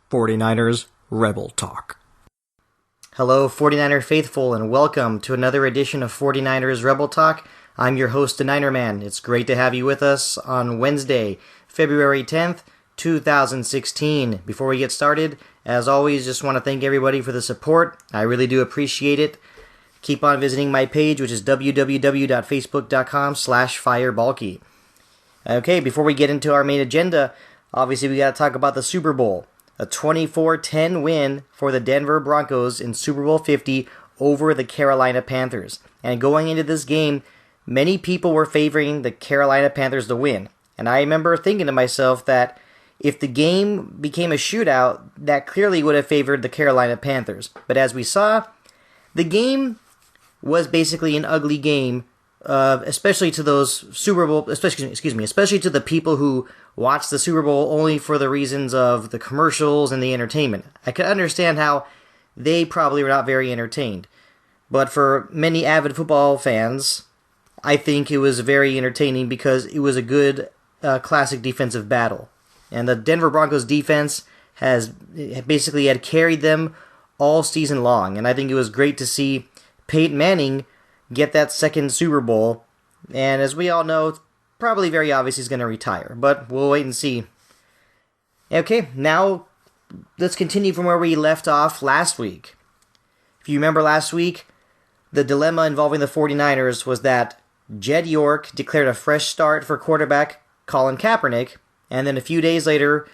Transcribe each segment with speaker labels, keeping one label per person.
Speaker 1: 49ers Rebel Talk. Hello, 49er faithful, and welcome to another edition of 49ers Rebel Talk. I'm your host, the Niner Man. It's great to have you with us on Wednesday, February 10th, 2016. Before we get started, as always, just want to thank everybody for the support. I really do appreciate it. Keep on visiting my page, which is www.facebook.com/firebalky. Okay, before we get into our main agenda, obviously we got to talk about the Super Bowl. A 24-10 win for the Denver Broncos in Super Bowl 50 over the Carolina Panthers. And going into this game, many people were favoring the Carolina Panthers to win. And I remember thinking to myself that if the game became a shootout, that clearly would have favored the Carolina Panthers. But as we saw, the game was basically an ugly game, especially to those Super Bowl, especially to the people who watch the Super Bowl only for the reasons of the commercials and the entertainment. I could understand how they probably were not very entertained. But for many avid football fans, I think it was very entertaining because it was a good classic defensive battle. And the Denver Broncos defense had carried them all season long. And I think it was great to see Peyton Manning get that second Super Bowl. And as we all know, it's probably very obvious he's going to retire, but we'll wait and see. Okay, now let's continue from where we left off last week. If you remember last week, the dilemma involving the 49ers was that Jed York declared a fresh start for quarterback Colin Kaepernick, and then a few days later,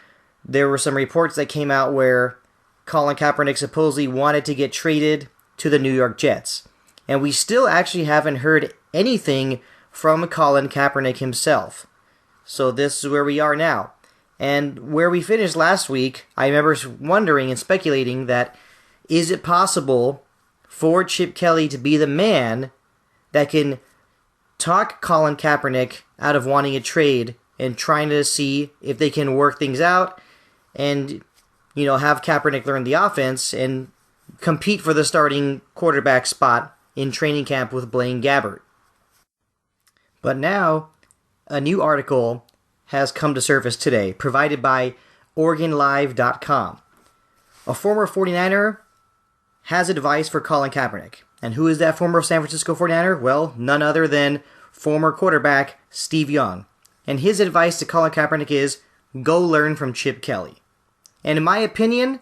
Speaker 1: there were some reports that came out where Colin Kaepernick supposedly wanted to get traded to the New York Jets. And we still actually haven't heard anything from Colin Kaepernick himself. So this is where we are now. And where we finished last week, I remember wondering and speculating that is it possible for Chip Kelly to be the man that can talk Colin Kaepernick out of wanting a trade and trying to see if they can work things out and, have Kaepernick learn the offense and compete for the starting quarterback spot in training camp with Blaine Gabbert. But now, a new article has come to surface today, provided by OregonLive.com. A former 49er has advice for Colin Kaepernick. And who is that former San Francisco 49er? Well, none other than former quarterback Steve Young. And his advice to Colin Kaepernick is, go learn from Chip Kelly. And in my opinion,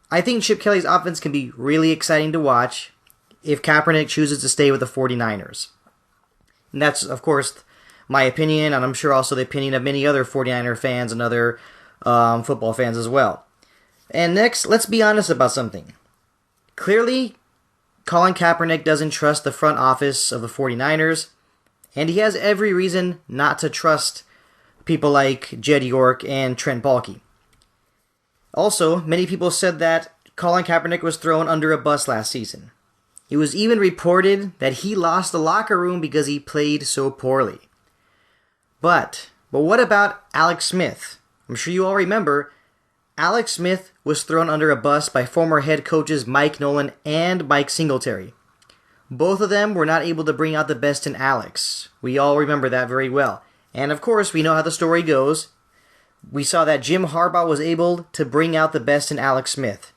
Speaker 1: I think Chip Kelly's offense can be really exciting to watch if Kaepernick chooses to stay with the 49ers. And that's, of course, my opinion, and I'm sure also the opinion of many other 49er fans and other football fans as well. And next, let's be honest about something. Clearly, Colin Kaepernick doesn't trust the front office of the 49ers, and he has every reason not to trust people like Jed York and Trent Baalke. Also, many people said that Colin Kaepernick was thrown under a bus last season. It was even reported that he lost the locker room because he played so poorly. But what about Alex Smith? I'm sure you all remember, Alex Smith was thrown under a bus by former head coaches Mike Nolan and Mike Singletary. Both of them were not able to bring out the best in Alex. We all remember that very well. And of course, we know how the story goes. We saw that Jim Harbaugh was able to bring out the best in Alex Smith.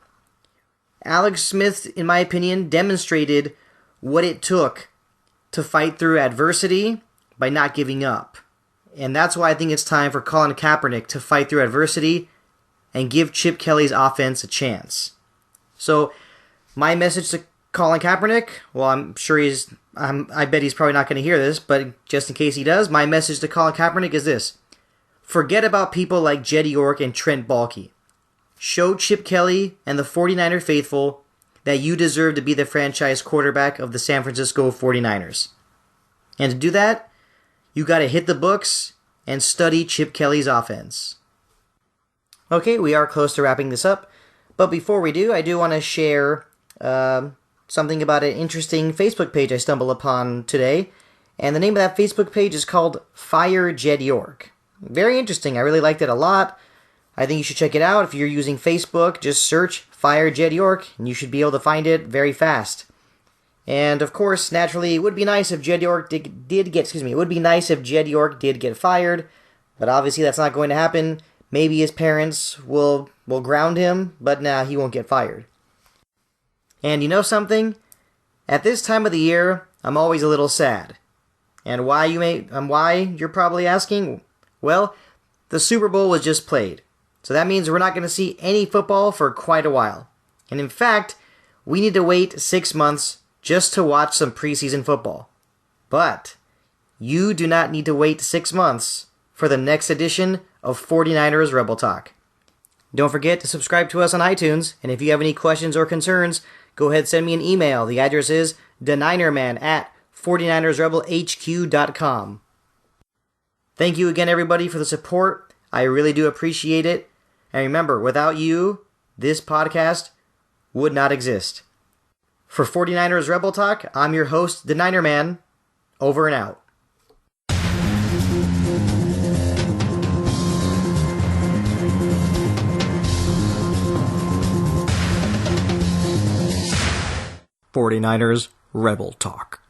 Speaker 1: Alex Smith, in my opinion, demonstrated what it took to fight through adversity by not giving up. And that's why I think it's time for Colin Kaepernick to fight through adversity and give Chip Kelly's offense a chance. So, my message to Colin Kaepernick, well, I bet he's probably not going to hear this, but just in case he does, my message to Colin Kaepernick is this. Forget about people like Jed York and Trent Baalke. Show Chip Kelly and the 49er faithful that you deserve to be the franchise quarterback of the San Francisco 49ers. And to do that, you got to hit the books and study Chip Kelly's offense. Okay, we are close to wrapping this up, but before we do, I do want to share something about an interesting Facebook page I stumbled upon today, and the name of that Facebook page is called Fire Jed York. Very interesting. I really liked it a lot. I think you should check it out. If you're using Facebook, just search Fire Jed York, and you should be able to find it very fast. And of course, naturally, it would be nice if Jed York it would be nice if Jed York did get fired, but obviously that's not going to happen. Maybe his parents will ground him, but nah, he won't get fired. And you know something? At this time of the year, I'm always a little sad. And why you're probably asking? Well, the Super Bowl was just played. So that means we're not going to see any football for quite a while. And in fact, we need to wait 6 months just to watch some preseason football. But you do not need to wait 6 months for the next edition of 49ers Rebel Talk. Don't forget to subscribe to us on iTunes, and if you have any questions or concerns, go ahead and send me an email. The address is theninerman@49ersrebelhq.com. Thank you again, everybody, for the support. I really do appreciate it. And remember, without you, this podcast would not exist. For 49ers Rebel Talk, I'm your host, The Niner Man. Over and out. '49ers Rebel Talk.